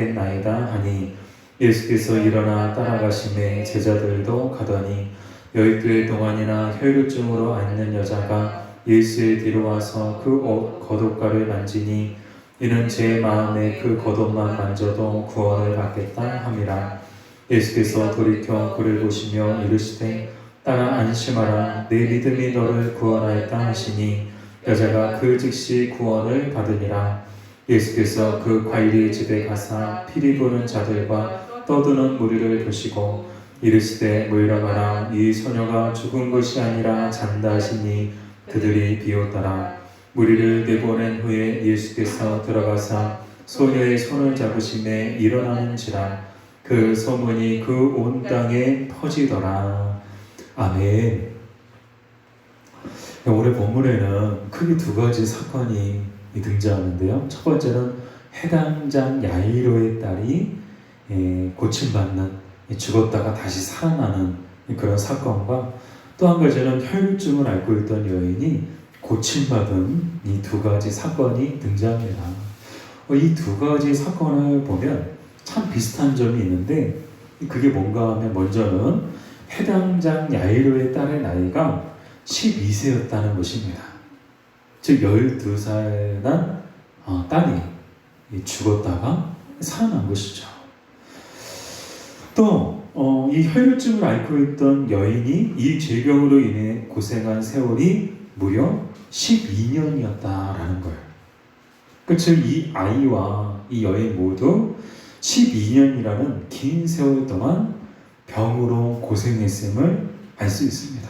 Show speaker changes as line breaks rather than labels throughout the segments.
나이다 하니 예수께서 일어나 따라가심에 제자들도 가더니 여윳길 동안이나 혈루증으로 앓는 여자가 예수의 뒤로 와서 그 옷 겉옷가를 만지니 이는 제 마음에 그 겉옷만 만져도 구원을 받겠다 함이라. 예수께서 돌이켜 그를 보시며 이르시되 따라 안심하라, 내 믿음이 너를 구원하였다 하시니 여자가 그 즉시 구원을 받으니라. 예수께서 그 관리의 집에 가사 피리 부는 자들과 떠드는 무리를 보시고 이르시되 모이라 가라, 이 소녀가 죽은 것이 아니라 잔다 하시니 그들이 비웃더라. 무리를 내보낸 후에 예수께서 들어가사 소녀의 손을 잡으심에 일어나는지라. 그 소문이 그 온 땅에 퍼지더라. 아멘. 오늘 본문에는 크게 두 가지 사건이 등장하는데요. 첫 번째는 해당장 야이로의 딸이 고침받는, 죽었다가 다시 살아나는 그런 사건과 또 한 가지는 혈루증을 앓고 있던 여인이 고침받은 이 두 가지 사건이 등장합니다. 이 두 가지 사건을 보면 참 비슷한 점이 있는데 그게 뭔가 하면 먼저는 해당장 야이로의 딸의 나이가 12세였다는 것입니다. 즉 12살 난 딸이 죽었다가 살아난 것이죠. 또 이 혈루증을 앓고 있던 여인이 이 질병으로 인해 고생한 세월이 무려 12년이었다라는 거예요. 즉 이 아이와 이 여인 모두 12년이라는 긴 세월 동안 병으로 고생했음을 알 수 있습니다.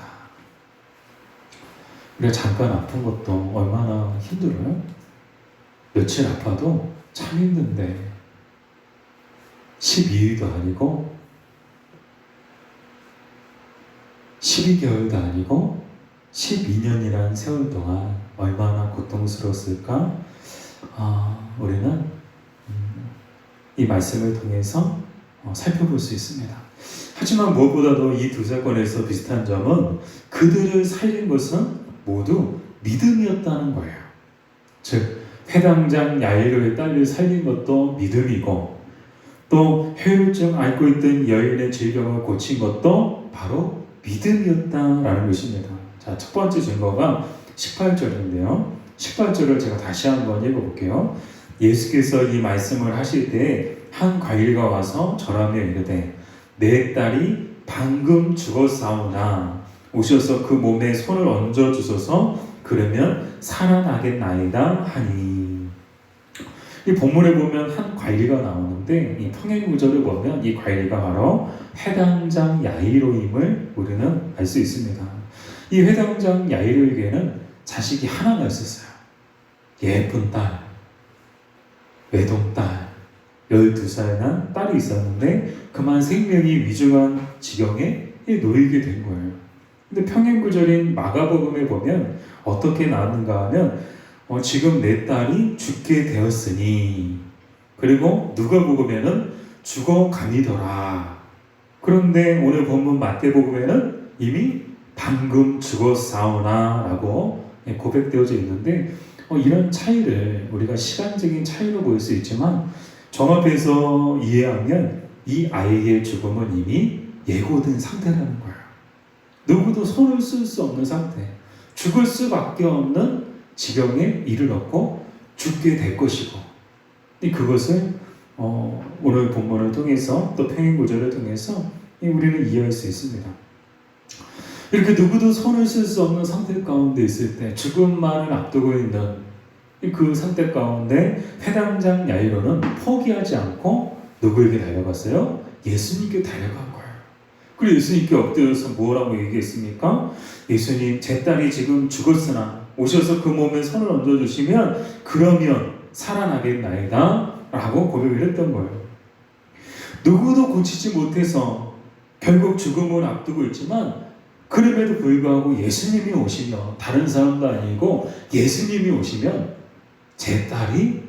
우리가 잠깐 아픈 것도 얼마나 힘들어요? 며칠 아파도 참 힘든데 12일도 아니고 12개월도 아니고 12년이라는 세월 동안 얼마나 고통스러웠을까? 우리는 이 말씀을 통해서 살펴볼 수 있습니다. 하지만 무엇보다도 이 두 사건에서 비슷한 점은 그들을 살린 것은 모두 믿음이었다는 거예요. 즉 해당장 야이로의 딸을 살린 것도 믿음이고 또 혈루증 앓고 있던 여인의 질병을 고친 것도 바로 믿음이었다라는 것입니다. 자, 첫 번째 증거가 18절인데요. 18절을 제가 다시 한번 읽어볼게요. 예수께서 이 말씀을 하실 때 한 관리가 와서 절하며 이르되 내 딸이 방금 죽었사오나 오셔서 그 몸에 손을 얹어 주소서, 그러면 살아나겠나이다 하니. 이 본문에 보면 한 관리가 나오는데 이 평행 구절을 보면 이 관리가 바로 해당장 야이로임을 우리는 알 수 있습니다. 이 해당장 야이로에게는 자식이 하나가 있었어요. 예쁜 딸, 외동딸, 12살 난 딸이 있었는데 그만 생명이 위중한 지경에 놓이게 된 거예요. 근데 평행구절인 마가복음에 보면 어떻게 나왔는가 하면 지금 내 딸이 죽게 되었으니, 그리고 누가복음에는 죽어가니더라. 그런데 오늘 본문 마태복음에는 이미 방금 죽었사오나 라고 고백되어져 있는데 이런 차이를 우리가 시간적인 차이로 보일 수 있지만 종합해서 이해하면 이 아이의 죽음은 이미 예고된 상태라는 거예요. 누구도 손을 쓸 수 없는 상태, 죽을 수밖에 없는 지경에 이르렀고 죽게 될 것이고, 그것을 오늘 본문을 통해서 또 평행구절을 통해서 우리는 이해할 수 있습니다. 이렇게 누구도 손을 쓸 수 없는 상태 가운데 있을 때, 죽음만을 앞두고 있는 그 상태 가운데 해당장 야이로는 포기하지 않고 누구에게 달려갔어요? 예수님께 달려간 거예요. 그리고 예수님께 엎드려서 뭐라고 얘기했습니까? 예수님, 제 딸이 지금 죽었으나 오셔서 그 몸에 손을 얹어주시면 그러면 살아나겠나이다 라고 고백을 했던 거예요. 누구도 고치지 못해서 결국 죽음을 앞두고 있지만 그럼에도 불구하고 예수님이 오시면, 다른 사람도 아니고 예수님이 오시면 제 딸이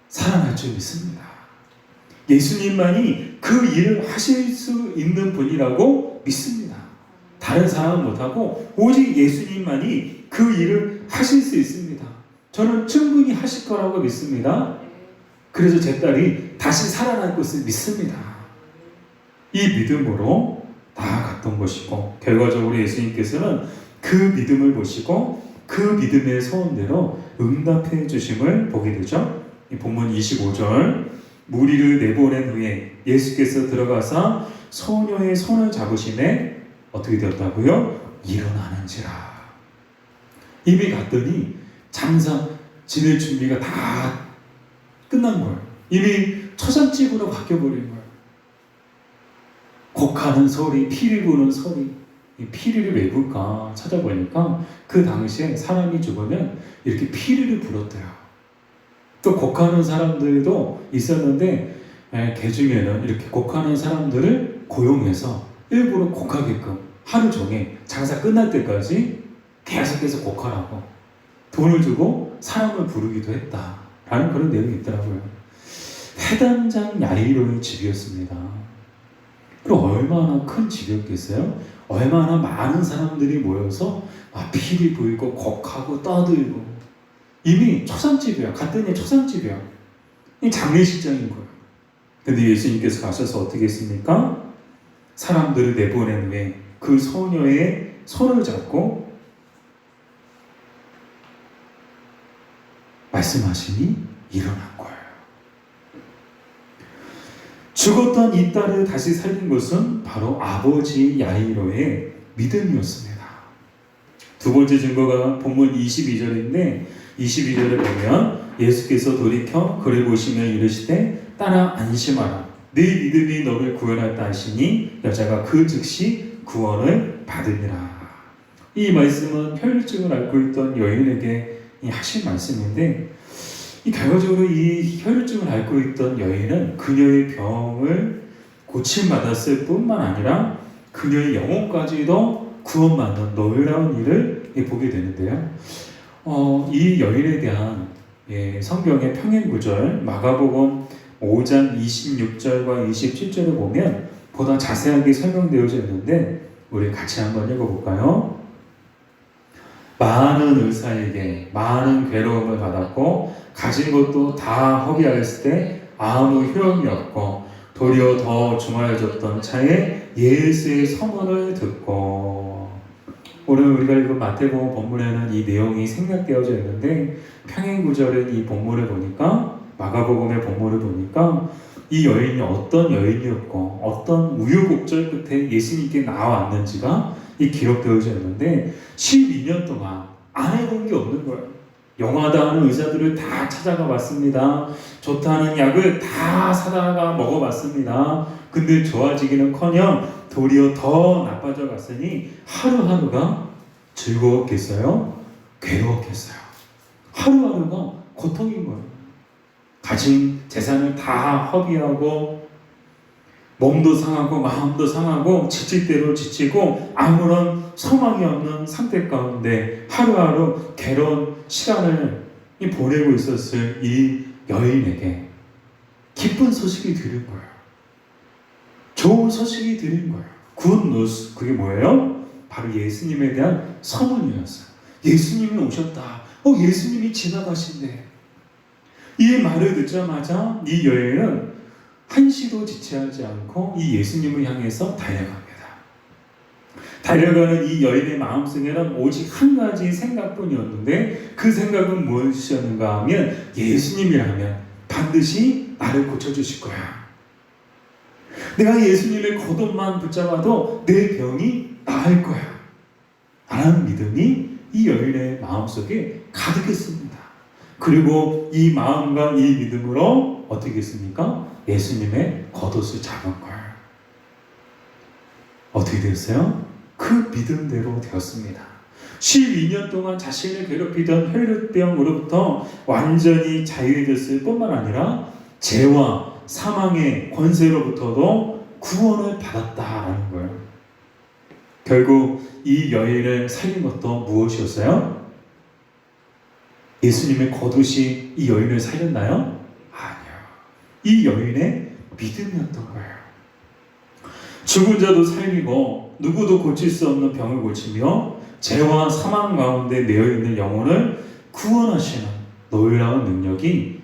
살아날 줄 믿습니다. 예수님만이 그 일을 하실 수 있는 분이라고 믿습니다. 다른 사람은 못하고 오직 예수님만이 그 일을 하실 수 있습니다. 저는 충분히 하실 거라고 믿습니다. 그래서 제 딸이 다시 살아날 것을 믿습니다. 이 믿음으로 나아갔던 것이고, 결과적으로 예수님께서는 그 믿음을 보시고 그 믿음의 소원대로 응답해 주심을 보게 되죠. 이 본문 25절, 무리를 내보낸 후에 예수께서 들어가사 소녀의 손을 잡으심에 어떻게 되었다고요? 일어나는지라. 이미 갔더니 장사 지낼 준비가 다 끝난 거예요. 이미 초상집으로 바뀌어버린 거예요. 곡하는 소리, 피리 부는 소리. 이 피리를 왜 불까 찾아보니까 그 당시에 사람이 죽으면 이렇게 피리를 불었대요. 또 곡하는 사람들도 있었는데 그 중에는 이렇게 곡하는 사람들을 고용해서 일부러 곡하게끔 하루 종일 장사 끝날 때까지 계속해서 곡하라고 돈을 주고 사람을 부르기도 했다라는 그런 내용이 있더라고요. 회당장 야이로의 집이었습니다. 그리고 얼마나 큰 집이었겠어요? 얼마나 많은 사람들이 모여서 피리 불고 곡하고 떠들고, 이미 초상집이야. 갔더니 초상집이야. 이 장례식장인 거예요. 근데 예수님께서 가셔서 어떻게 했습니까? 사람들을 내보낸 후에 그 소녀의 손을 잡고 말씀하시니 일어난 거예요. 죽었던 이 딸을 다시 살린 것은 바로 아버지 야이로의 믿음이었습니다. 두 번째 증거가 본문 22절인데 22절에 보면 예수께서 돌이켜 그를 보시며 이르시되 딸아 안심하라 네 믿음이 너를 구원하였다 하시니 여자가 그 즉시 구원을 받으니라. 이 말씀은 혈루증을 앓고 있던 여인에게 하신 말씀인데, 이 결과적으로 이 혈루증을 앓고 있던 여인은 그녀의 병을 고침받았을 뿐만 아니라 그녀의 영혼까지도 구원받는 놀라운 일을 보게 되는데요. 이 여인에 대한 성경의 평행구절 마가복음 5장 26절과 27절을 보면 보다 자세하게 설명되어져 있는데 우리 같이 한번 읽어볼까요? 많은 의사에게 많은 괴로움을 받았고 가진 것도 다 허비하였을 때 아무 효용이 없고 도리어 더 중하여졌던 차에 예수의 서문을 듣고. 오늘 우리가 읽은 마태복음 본문에는 이 내용이 생략되어져 있는데 평행구절은 이 본문을 보니까, 마가복음의 본문을 보니까 이 여인이 어떤 여인이었고 어떤 우여곡절 끝에 예수님께 나왔는지가 이 기록되어져 있는데 12년 동안 안 해본 게 없는 거예요. 영하다 하는 의사들을 다 찾아가 봤습니다. 좋다는 약을 다 사다가 먹어봤습니다. 근데 좋아지기는커녕 도리어 더 나빠져 갔으니 하루하루가 즐거웠겠어요? 괴로웠겠어요? 하루하루가 고통인 거예요. 가진 재산을 다 허비하고 몸도 상하고 마음도 상하고 지칠 대로 지치고 아무런 소망이 없는 상태 가운데 하루하루 괴로운 시간을 보내고 있었을 이 여인에게 기쁜 소식이 들린 거예요. 좋은 소식이 들린 거예요. 굿뉴스. 그게 뭐예요? 바로 예수님에 대한 소문이었어요. 예수님이 오셨다. 예수님이 지나가신대. 이 말을 듣자마자 이 여인은 한시도 지체하지 않고 이 예수님을 향해서 달려갑니다. 달려가는 이 여인의 마음속에는 오직 한 가지 생각뿐이었는데 그 생각은 무엇이었는가 하면 예수님이라면 반드시 나를 고쳐주실 거야. 내가 예수님의 겉옷만 붙잡아도 내 병이 나을 거야. 라는 믿음이 이 여인의 마음속에 가득했습니다. 그리고 이 마음과 이 믿음으로 어떻게 했습니까? 예수님의 겉옷을 잡은 거예요. 어떻게 됐어요? 그 믿음대로 되었습니다. 12년 동안 자신을 괴롭히던 혈루병으로부터 완전히 자유해졌을 뿐만 아니라 죄와 사망의 권세로부터도 구원을 받았다라는 거예요. 결국 이 여인을 살린 것도 무엇이었어요? 예수님의 겉옷이 이 여인을 살렸나요? 아니요. 이 여인의 믿음이었던 거예요. 죽은 자도 살리고 누구도 고칠 수 없는 병을 고치며 죄와 사망 가운데 매여있는 영혼을 구원하시는 놀라운 능력이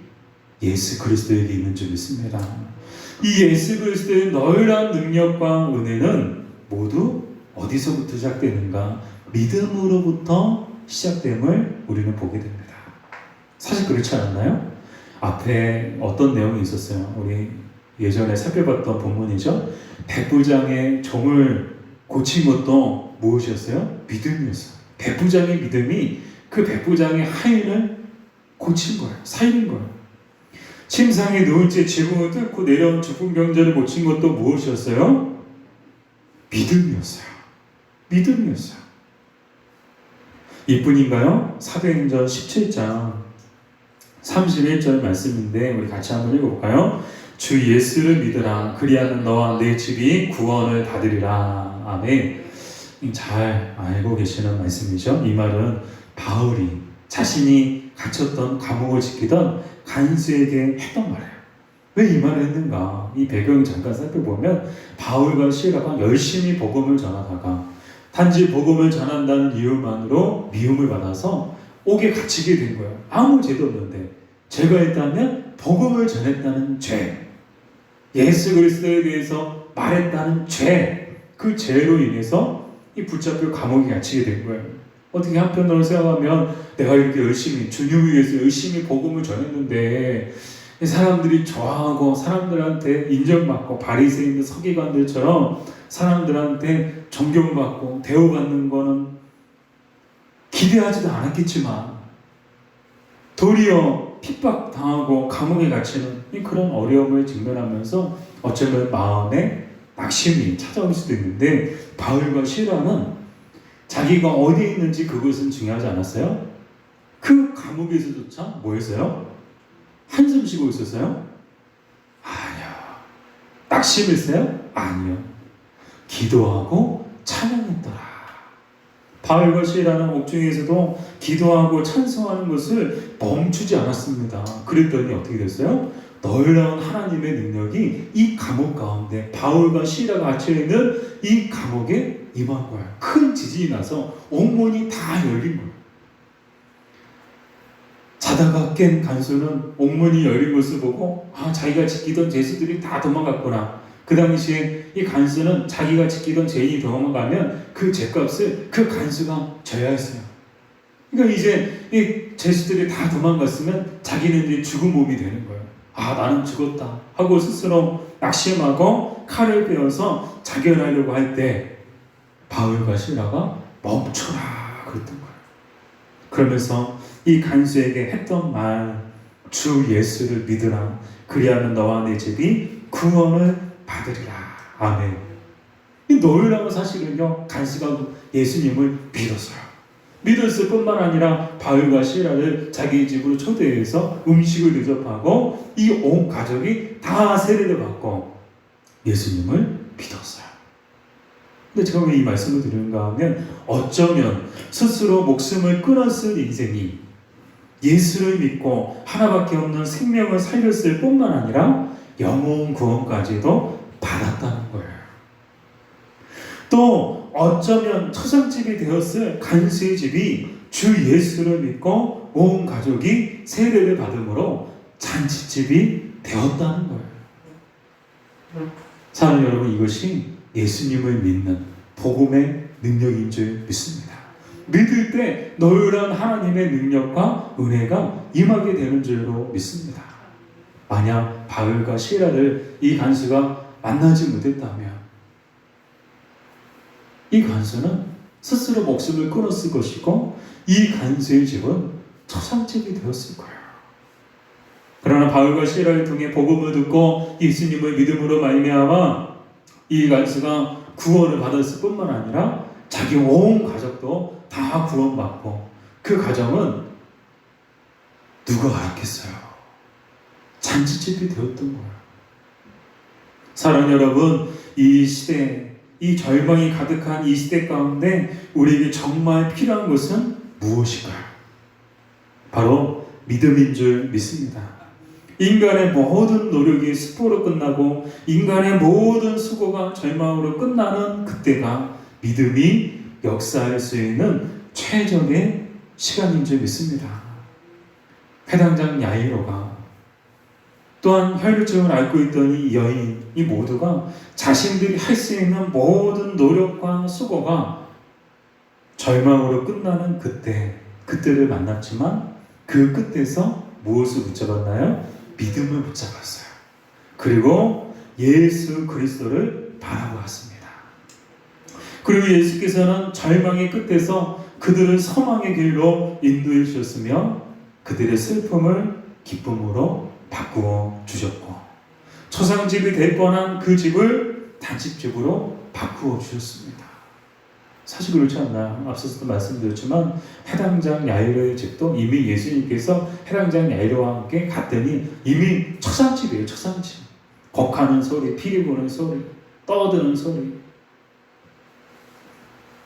예수 그리스도에게 있는 줄 믿습니다. 이 예수 그리스도의 널널한 능력과 은혜는 모두 어디서부터 시작되는가? 믿음으로부터 시작됨을 우리는 보게 됩니다. 사실 그렇지 않았나요? 앞에 어떤 내용이 있었어요. 우리 예전에 살펴봤던 본문이죠. 백부장의 종을 고친 것도 무엇이었어요? 믿음이었어요. 백부장의 믿음이 그 백부장의 하인을 고친 거예요. 살린 거예요. 침상에 누운 채 지붕을 뚫고 내려온 죽은 병자를 고친 것도 무엇이었어요? 믿음이었어요. 믿음이었어요. 이뿐인가요? 사도행전 17장 31절 말씀인데 우리 같이 한번 읽어볼까요? 주 예수를 믿으라. 그리하면 너와 내 집이 구원을 받으리라. 아멘. 잘 알고 계시는 말씀이죠. 이 말은 바울이 자신이 갇혔던 감옥을 지키던 간수에게 했던 말이에요. 왜 이 말을 했는가? 이 배경을 잠깐 살펴보면 바울과 시라가 열심히 복음을 전하다가 단지 복음을 전한다는 이유만으로 미움을 받아서 옥에 갇히게 된 거예요. 아무 죄도 없는데 죄가 있다면 복음을 전했다는 죄, 예수 그리스도에 대해서 말했다는 죄, 그 죄로 인해서 이 붙잡혀 감옥에 갇히게 된 거예요. 어떻게 한편으로 생각하면 내가 이렇게 열심히 주님을 위해서 열심히 복음을 전했는데 사람들이 좋아하고 사람들한테 인정받고 바리새인들 서기관들처럼 사람들한테 존경받고 대우받는 거는 기대하지도 않았겠지만 도리어 핍박당하고 감옥에 갇히는 그런 어려움을 직면하면서 어쩌면 마음에 낙심이 찾아올 수도 있는데 바울과 시라는 자기가 어디에 있는지 그것은 중요하지 않았어요. 그 감옥에서조차 뭐 했어요? 한숨 쉬고 있었어요? 아니요. 낙심했어요? 아니요. 기도하고 찬양했더라. 바울과 시라는 옥중에서도 기도하고 찬송하는 것을 멈추지 않았습니다. 그랬더니 어떻게 됐어요? 놀라운 하나님의 능력이 이 감옥 가운데 바울과 시라가 갇혀있는 이 감옥에 임한 거예요. 큰 지진이 나서 옥문이 다 열린 거예요. 자다가 깬 간수는 옥문이 열린 것을 보고 자기가 지키던 죄수들이 다 도망갔구나. 그 당시에 이 간수는 자기가 지키던 죄인이 도망가면 그 죄값을 그 간수가 져야 했어요. 그러니까 이제 이 죄수들이 다 도망갔으면 자기는 이제 죽은 몸이 되는 거예요. 나는 죽었다 하고 스스로 낙심하고 칼을 베어서 자결하려고 할 때 바울과 시라가 멈춰라 그랬던 거예요. 그러면서 이 간수에게 했던 말, 주 예수를 믿으라. 그리하면 너와 내 집이 구원을 받으리라. 아멘. 이 놀라운 사실은요, 간수가 예수님을 믿었어요. 믿었을 뿐만 아니라 바울과 시라를 자기 집으로 초대해서 음식을 대접하고 이 온 가족이 다 세례를 받고 예수님을 믿었어요. 근데 제가 왜 이 말씀을 드리는가 하면 어쩌면 스스로 목숨을 끊었을 인생이 예수를 믿고 하나밖에 없는 생명을 살렸을 뿐만 아니라 영혼 구원까지도 받았다는 거예요. 또 어쩌면 초상집이 되었을 간수의 집이 주 예수를 믿고 온 가족이 세례를 받음으로 잔치집이 되었다는 거예요. 사랑하는 여러분, 이것이 예수님을 믿는 복음의 능력인 줄 믿습니다. 믿을 때 놀라운 하나님의 능력과 은혜가 임하게 되는 줄로 믿습니다. 만약 바울과 시라를 이 간수가 만나지 못했다면 이 간수는 스스로 목숨을 끊었을 것이고 이 간수의 집은 초상집이 되었을 거예요. 그러나 바울과 시라를 통해 복음을 듣고 예수님을 믿음으로 말미암아 이 간수가 구원을 받았을 뿐만 아니라 자기 온 가족도 다 구원받고 그 가정은 누가 알았겠어요? 잔치집이 되었던 거예요. 사랑하는 여러분, 이 시대, 이 절망이 가득한 이 시대 가운데 우리에게 정말 필요한 것은 무엇일까요? 바로 믿음인 줄 믿습니다. 인간의 모든 노력이 수포로 끝나고 인간의 모든 수고가 절망으로 끝나는 그때가 믿음이 역사할 수 있는 최적의 시간인 줄 믿습니다. 회당장 야이로가 또한 혈루증을 앓고 있던 이 여인, 이 모두가 자신들이 할 수 있는 모든 노력과 수고가 절망으로 끝나는 그때를 만났지만 그 끝에서 무엇을 붙잡았나요? 믿음을 붙잡았어요. 그리고 예수 그리스도를 바라보았습니다. 그리고 예수께서는 절망의 끝에서 그들을 소망의 길로 인도해 주셨으며 그들의 슬픔을 기쁨으로 바꾸어 주셨고 초상집이 될 뻔한 그 집을 단집집으로 바꾸어 주셨습니다. 사실 그렇지 않나요? 앞서서도 말씀드렸지만 해당장 야이로의 집도 이미 예수님께서 해당장 야이로와 함께 갔더니 이미 초상집이에요. 초상집. 곡하는 소리, 피리 부는 소리, 떠드는 소리.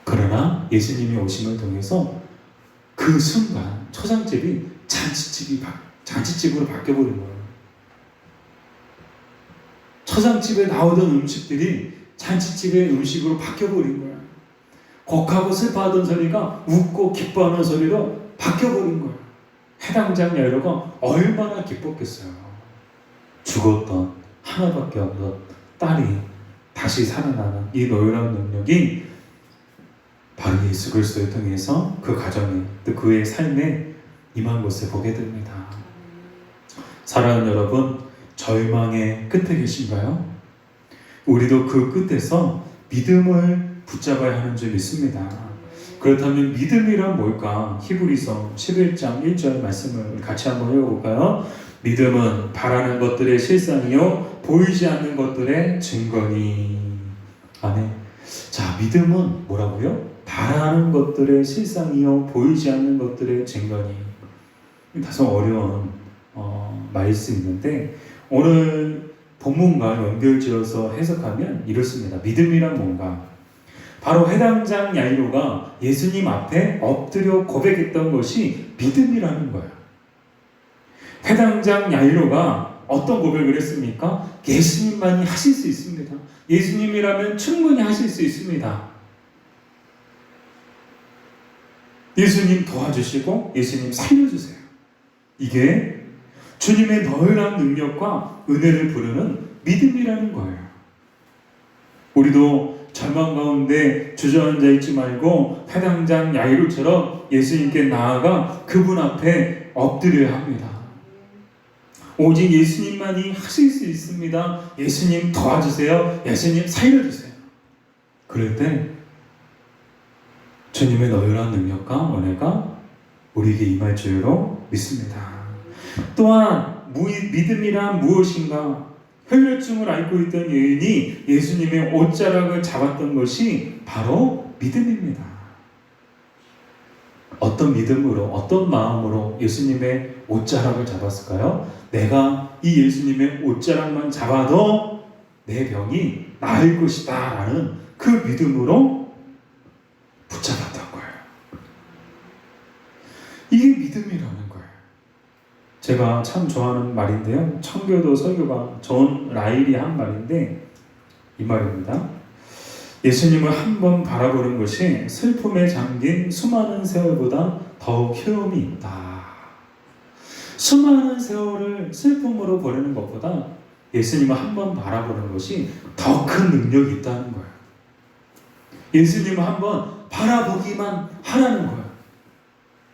그러나 예수님이 오심을 통해서 그 순간 초상집이 잔치집으로 바뀌어버린 거예요. 초상집에 나오던 음식들이 잔치집의 음식으로 바뀌어버린 거예요. 곡하고 슬퍼하던 소리가 웃고 기뻐하는 소리로 바뀌어버린 거예요. 해당장 야이로가 얼마나 기뻤겠어요. 죽었던 하나밖에 없던 딸이 다시 살아나는 이 놀라운 능력이 바로 예수 그리스도를 통해서 그 가정에 또 그의 삶에 임한 것을 보게 됩니다. 사랑하는 여러분, 절망의 끝에 계신가요? 우리도 그 끝에서 믿음을 붙잡아야 하는 줄 믿습니다. 그렇다면 믿음이란 뭘까? 히브리서 11장 1절 말씀을 같이 한번 읽어볼까요? 믿음은 바라는 것들의 실상이요 보이지 않는 것들의 증거니. 아멘. 자, 믿음은 뭐라고요? 바라는 것들의 실상이요 보이지 않는 것들의 증거니. 다소 어려운 말씀인데 오늘 본문과 연결지어서 해석하면 이렇습니다. 믿음이란 뭔가? 바로 해당장 야이로가 예수님 앞에 엎드려 고백했던 것이 믿음이라는 거예요. 해당장 야이로가 어떤 고백을 했습니까? 예수님만이 하실 수 있습니다. 예수님이라면 충분히 하실 수 있습니다. 예수님 도와주시고 예수님 살려주세요. 이게 주님의 놀라운 능력과 은혜를 부르는 믿음이라는 거예요. 우리도 절망 가운데 주저앉아 있지 말고 해당장 야이로처럼 예수님께 나아가 그분 앞에 엎드려야 합니다. 오직 예수님만이 하실 수 있습니다. 예수님 도와주세요. 예수님 살려주세요. 그럴 때 주님의 놀라운 능력과 은혜가 우리에게 임할 줄로 믿습니다. 또한 믿음이란 무엇인가? 혈루증을 앓고 있던 여인이 예수님의 옷자락을 잡았던 것이 바로 믿음입니다. 어떤 믿음으로, 어떤 마음으로 예수님의 옷자락을 잡았을까요? 내가 이 예수님의 옷자락만 잡아도 내 병이 나을 것이다 라는 그 믿음으로 붙잡았던 거예요. 이게 믿음이라는 거예요. 제가 참 좋아하는 말인데요. 청교도 설교가 존 라일이 한 말인데 이 말입니다. 예수님을 한 번 바라보는 것이 슬픔에 잠긴 수많은 세월보다 더욱 효험이 있다. 수많은 세월을 슬픔으로 보내는 것보다 예수님을 한 번 바라보는 것이 더 큰 능력이 있다는 거예요. 예수님을 한 번 바라보기만 하라는 거예요.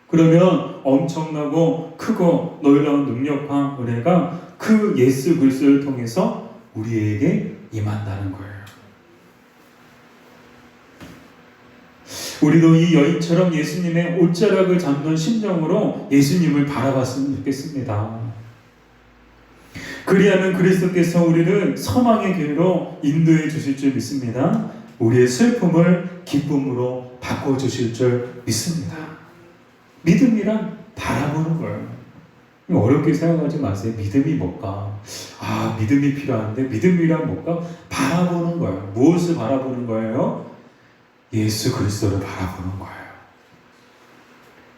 그러면 엄청나고 크고 놀라운 능력과 은혜가 그 예수 그리스도를 통해서 우리에게 임한다는 거예요. 우리도 이 여인처럼 예수님의 옷자락을 잡는 심정으로 예수님을 바라봤으면 좋겠습니다. 그리하면 그리스도께서 우리를 소망의 길로 인도해 주실 줄 믿습니다. 우리의 슬픔을 기쁨으로 바꿔주실 줄 믿습니다. 믿음이란 바라보는 거예요. 어렵게 생각하지 마세요. 믿음이 뭘까? 믿음이 필요한데 믿음이란 뭘까? 바라보는 거예요. 무엇을 바라보는 거예요? 예수 그리스도를 바라보는 거예요.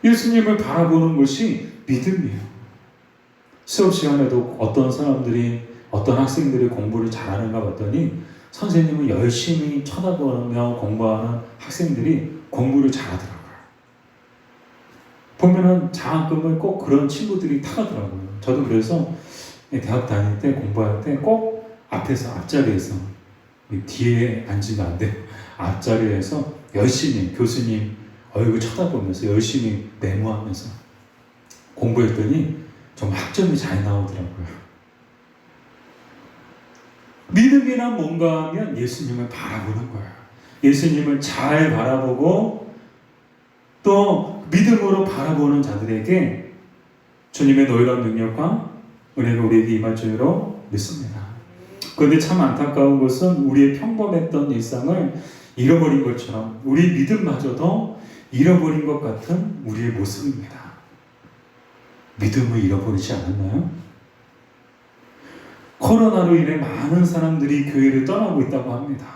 예수님을 바라보는 것이 믿음이에요. 수업 시간에도 어떤 학생들이 공부를 잘하는가 봤더니 선생님을 열심히 쳐다보며 공부하는 학생들이 공부를 잘하더라고요. 보면은 장학금을 꼭 그런 친구들이 타가더라고요. 저도 그래서 대학 다닐 때 공부할 때 꼭 앞에서 앞자리에서 뒤에 앉으면 안 돼요. 앞자리에서 열심히 교수님 얼굴 쳐다보면서 열심히 메모하면서 공부했더니 정말 학점이 잘 나오더라고요. 믿음이란 뭔가 하면 예수님을 바라보는 거예요. 예수님을 잘 바라보고 또 믿음으로 바라보는 자들에게 주님의 놀라운 능력과 은혜가 우리에게 임할 줄로 믿습니다. 그런데 참 안타까운 것은 우리의 평범했던 일상을 잃어버린 것처럼 우리 믿음마저도 잃어버린 것 같은 우리의 모습입니다. 믿음을 잃어버리지 않았나요? 코로나로 인해 많은 사람들이 교회를 떠나고 있다고 합니다.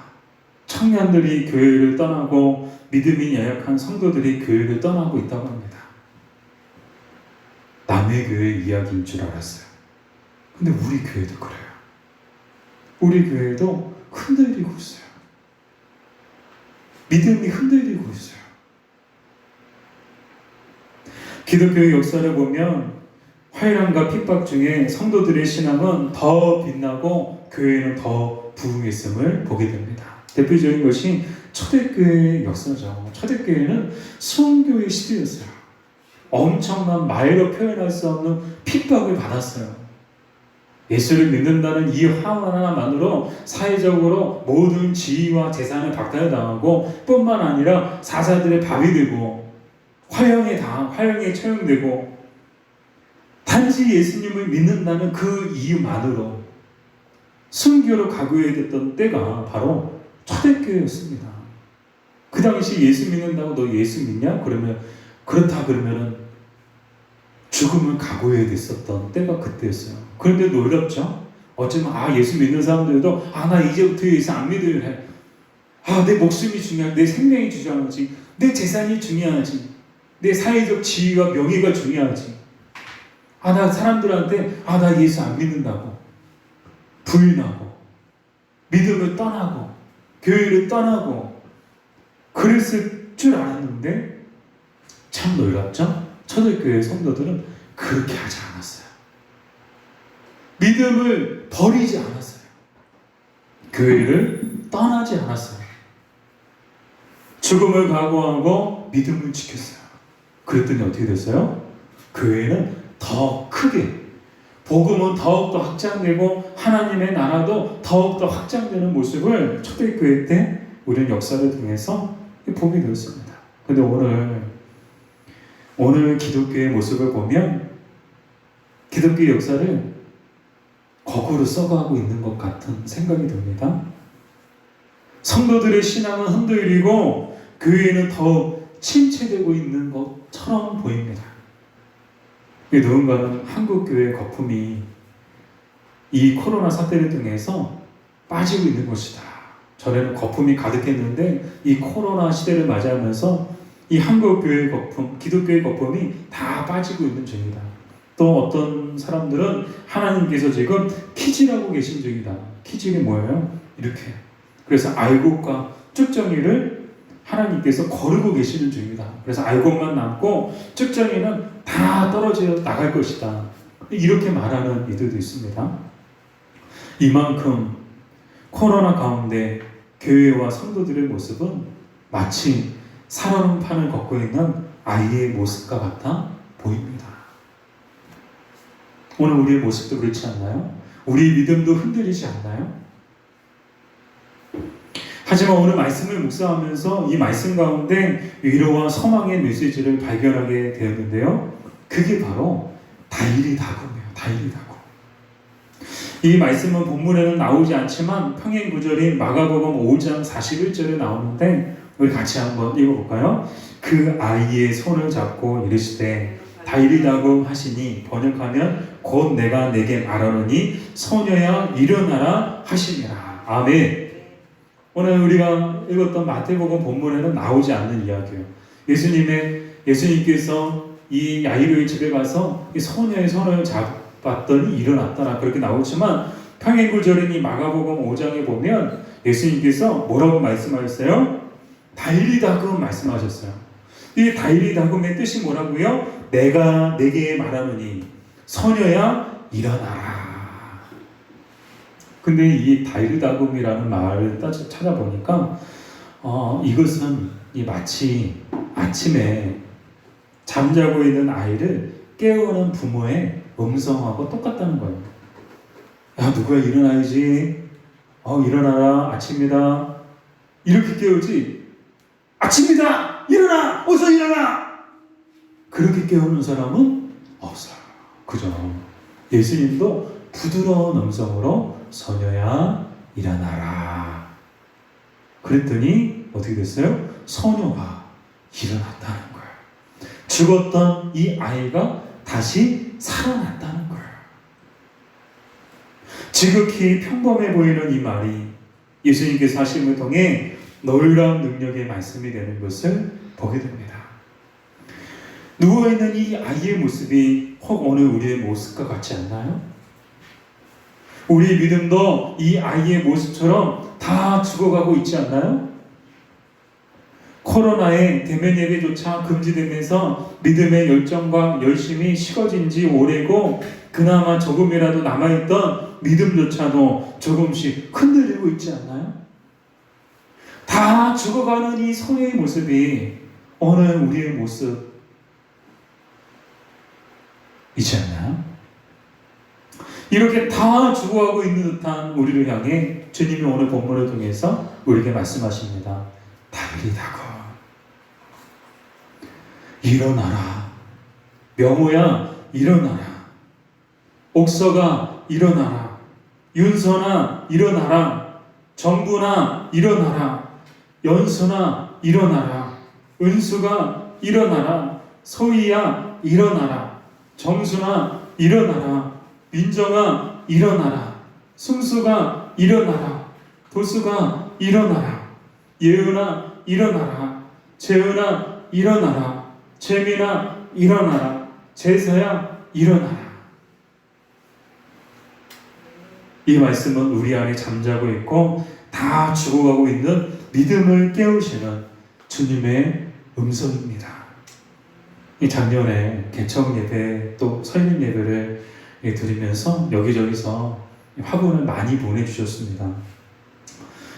청년들이 교회를 떠나고 믿음이 연약한 성도들이 교회를 떠나고 있다고 합니다. 남의 교회 이야기인 줄 알았어요. 근데 우리 교회도 그래요. 우리 교회도 흔들리고 있어요. 믿음이 흔들리고 있어요. 기독교의 역사를 보면 화이람과 핍박 중에 성도들의 신앙은 더 빛나고 교회는 더 부흥했음을 보게 됩니다. 대표적인 것이 초대교회의 역사죠. 초대교회는 순교의 시대였어요. 엄청난 말로 표현할 수 없는 핍박을 받았어요. 예수를 믿는다는 이 하나만으로 사회적으로 모든 지위와 재산을 박탈당하고 뿐만 아니라 사자들의 밥이 되고 화형에 처형되고 단지 예수님을 믿는다는 그 이유만으로 순교로 가고야 됐던 때가 바로 초대교회였습니다. 그 당시 예수 믿는다고 너 예수 믿냐? 그렇다 그러면은 죽음을 각오해야 됐었던 때가 그때였어요. 그런데 놀랍죠? 어쩌면 예수 믿는 사람들도 나 이제부터 예수 안 믿을래. 내 목숨이 중요하지, 내 생명이 중요하지, 내 재산이 중요하지, 내 사회적 지위와 명예가 중요하지. 나 사람들한테 나 예수 안 믿는다고 부인하고 믿음을 떠나고 교회를 떠나고 그랬을 줄 알았는데 참 놀랍죠? 초대교회 성도들은 그렇게 하지 않았어요. 믿음을 버리지 않았어요. 교회를 떠나지 않았어요. 죽음을 각오하고 믿음을 지켰어요. 그랬더니 어떻게 됐어요? 교회는 더 크게, 복음은 더욱더 확장되고 하나님의 나라도 더욱더 확장되는 모습을 초대교회 때 우리는 역사를 통해서 보게 되었습니다. 그런데 오늘 기독교의 모습을 보면 기독교의 역사를 거꾸로 써가고 있는 것 같은 생각이 듭니다. 성도들의 신앙은 흔들리고 교회는 더 침체되고 있는 것처럼 보입니다. 누군가는 한국교회 거품이 이 코로나 사태를 통해서 빠지고 있는 것이다. 전에는 거품이 가득했는데 이 코로나 시대를 맞이하면서 이 한국교회 거품, 기독교의 거품이 다 빠지고 있는 중이다. 또 어떤 사람들은 하나님께서 지금 키질하고 계신 중이다. 키질이 뭐예요? 이렇게. 그래서 알곡과 쭉정이를 하나님께서 거르고 계시는 중이다. 그래서 알곡만 남고 쭉정이는 다 떨어져 나갈 것이다. 이렇게 말하는 이들도 있습니다. 이만큼 코로나 가운데 교회와 성도들의 모습은 마치 살얼음판을 걷고 있는 아이의 모습과 같아 보입니다. 오늘 우리의 모습도 그렇지 않나요? 우리의 믿음도 흔들리지 않나요? 하지만 오늘 말씀을 묵상하면서 이 말씀 가운데 위로와 소망의 메시지를 발견하게 되었는데요. 그게 바로 다일이다금이에요. 다일이다금. 이 말씀은 본문에는 나오지 않지만 평행 구절인 마가복음 5장 41절에 나오는데 우리 같이 한번 읽어볼까요? 그 아이의 손을 잡고 이르시되 다일이다금 하시니 번역하면 곧 내가 내게 말하노니 소녀야 일어나라 하시니라. 아멘. 오늘 우리가 읽었던 마태복음 본문에는 나오지 않는 이야기예요. 예수님께서 이 야이로의 집에 가서 이 소녀의 손을 잡았더니 일어났더라 그렇게 나오지만 평행구절인 이 마가복음 5장에 보면 예수님께서 뭐라고 말씀하셨어요? 다일이다금 말씀하셨어요. 이 다일이다금의 뜻이 뭐라고요? 내가 내게 말하노니 소녀야 일어나라. 근데 이 다이르다굼이라는 말을 찾아보니까 이것은 마치 아침에 잠자고 있는 아이를 깨우는 부모의 음성하고 똑같다는 거예요. 야, 누구야, 일어나야지. 일어나라, 아침이다. 이렇게 깨우지. 아침이다, 일어나, 어서 일어나. 그렇게 깨우는 사람은 없어요. 그죠? 예수님도 부드러운 음성으로 소녀야 일어나라. 그랬더니 어떻게 됐어요? 소녀가 일어났다는 거예요. 죽었던 이 아이가 다시 살아났다는 거예요. 지극히 평범해 보이는 이 말이 예수님께서 하심을 통해 놀라운 능력의 말씀이 되는 것을 보게 됩니다. 누워있는 이 아이의 모습이 혹 오늘 우리의 모습과 같지 않나요? 우리 믿음도 이 아이의 모습처럼 다 죽어가고 있지 않나요? 코로나에 대면 예배조차 금지되면서 믿음의 열정과 열심이 식어진 지 오래고 그나마 조금이라도 남아있던 믿음조차도 조금씩 흔들리고 있지 않나요? 다 죽어가는 이 소녀의 모습이 오늘 우리의 모습이지 않나요? 이렇게 다 죽어가고 있는 듯한 우리를 향해 주님이 오늘 본문을 통해서 우리에게 말씀하십니다. 다이르다굼, 일어나라. 명호야, 일어나라. 옥서가 일어나라. 윤선아, 일어나라. 정분아, 일어나라. 연수나, 일어나라. 은수가, 일어나라. 소희야, 일어나라. 정순아, 일어나라. 민정아, 일어나라. 승수가, 일어나라. 도수가, 일어나라. 예은아, 일어나라. 재은아, 일어나라. 재민아, 일어나라. 제서야, 일어나라. 이 말씀은 우리 안에 잠자고 있고 다 죽어가고 있는 믿음을 깨우시는 주님의 음성입니다. 이 작년에 개척 예배 또 설립 예배를 드리면서 여기저기서 화분을 많이 보내주셨습니다.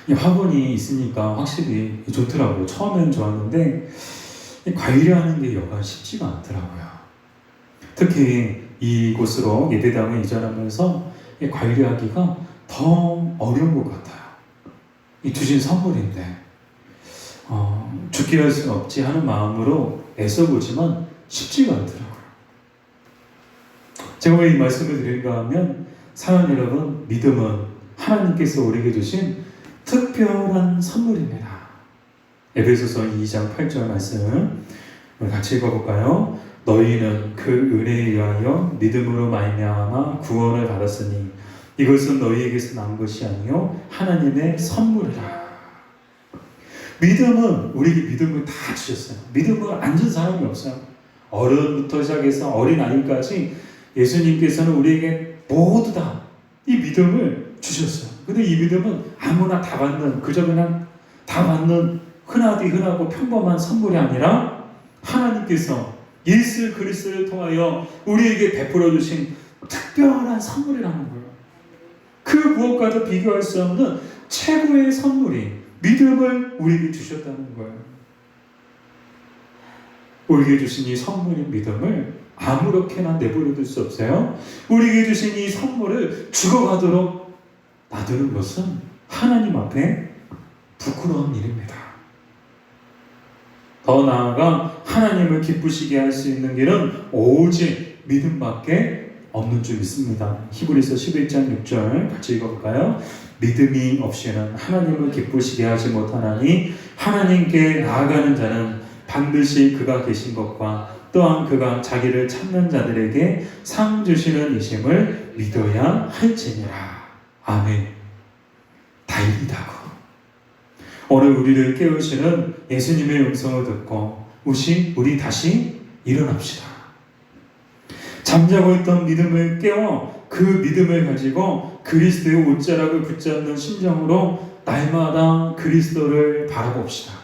이 화분이 있으니까 확실히 좋더라고요. 처음엔 좋았는데 관리하는 게 여간 쉽지가 않더라고요. 특히 이곳으로 예배당을 이전하면서 관리하기가 더 어려운 것 같아요. 이 주신 선물인데 죽게 할 수는 없지 하는 마음으로 애써보지만 쉽지가 않더라고요. 제가 왜 이 말씀을 드릴까 하면 사랑하는 여러분, 믿음은 하나님께서 우리에게 주신 특별한 선물입니다. 에베소서 2장 8절 말씀 같이 읽어볼까요? 너희는 그 은혜에 의하여 믿음으로 말미암아 구원을 받았으니 이것은 너희에게서 난 것이 아니요 하나님의 선물이라. 믿음은 우리에게 믿음을 다 주셨어요. 믿음을 안 준 사람이 없어요. 어른부터 시작해서 어린아이까지 예수님께서는 우리에게 모두 다 이 믿음을 주셨어요. 근데 이 믿음은 아무나 다 받는, 그저 그냥 다 받는 흔하디 흔하고 평범한 선물이 아니라 하나님께서 예수 그리스도를 통하여 우리에게 베풀어 주신 특별한 선물이라는 거예요. 그 무엇과도 비교할 수 없는 최고의 선물이 믿음을 우리에게 주셨다는 거예요. 우리에게 주신 이 선물인 믿음을 아무렇게나 내버려 둘 수 없어요. 우리에게 주신 이 선물을 죽어가도록 놔두는 것은 하나님 앞에 부끄러운 일입니다. 더 나아가 하나님을 기쁘시게 할 수 있는 길은 오직 믿음밖에 없는 줄 믿습니다. 히브리서 11장 6절 같이 읽어볼까요? 믿음이 없이는 하나님을 기쁘시게 하지 못하나니 하나님께 나아가는 자는 반드시 그가 계신 것과 또한 그가 자기를 찾는 자들에게 상 주시는 이심을 믿어야 할지니라. 아멘. 다이르다굼. 오늘 우리를 깨우시는 예수님의 음성을 듣고 우리 다시 일어납시다. 잠자고 있던 믿음을 깨워 그 믿음을 가지고 그리스도의 옷자락을 붙잡는 심정으로 날마다 그리스도를 바라봅시다.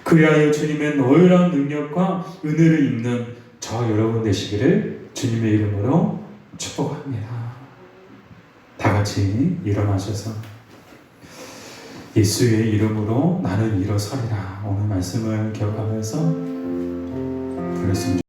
그리하여 주님의 놀라운 능력과 은혜를 입는 저 여러분 되시기를 주님의 이름으로 축복합니다. 다 같이 일어나셔서 예수의 이름으로 나는 일어서리라 오늘 말씀을 기억하면서 부르습니다.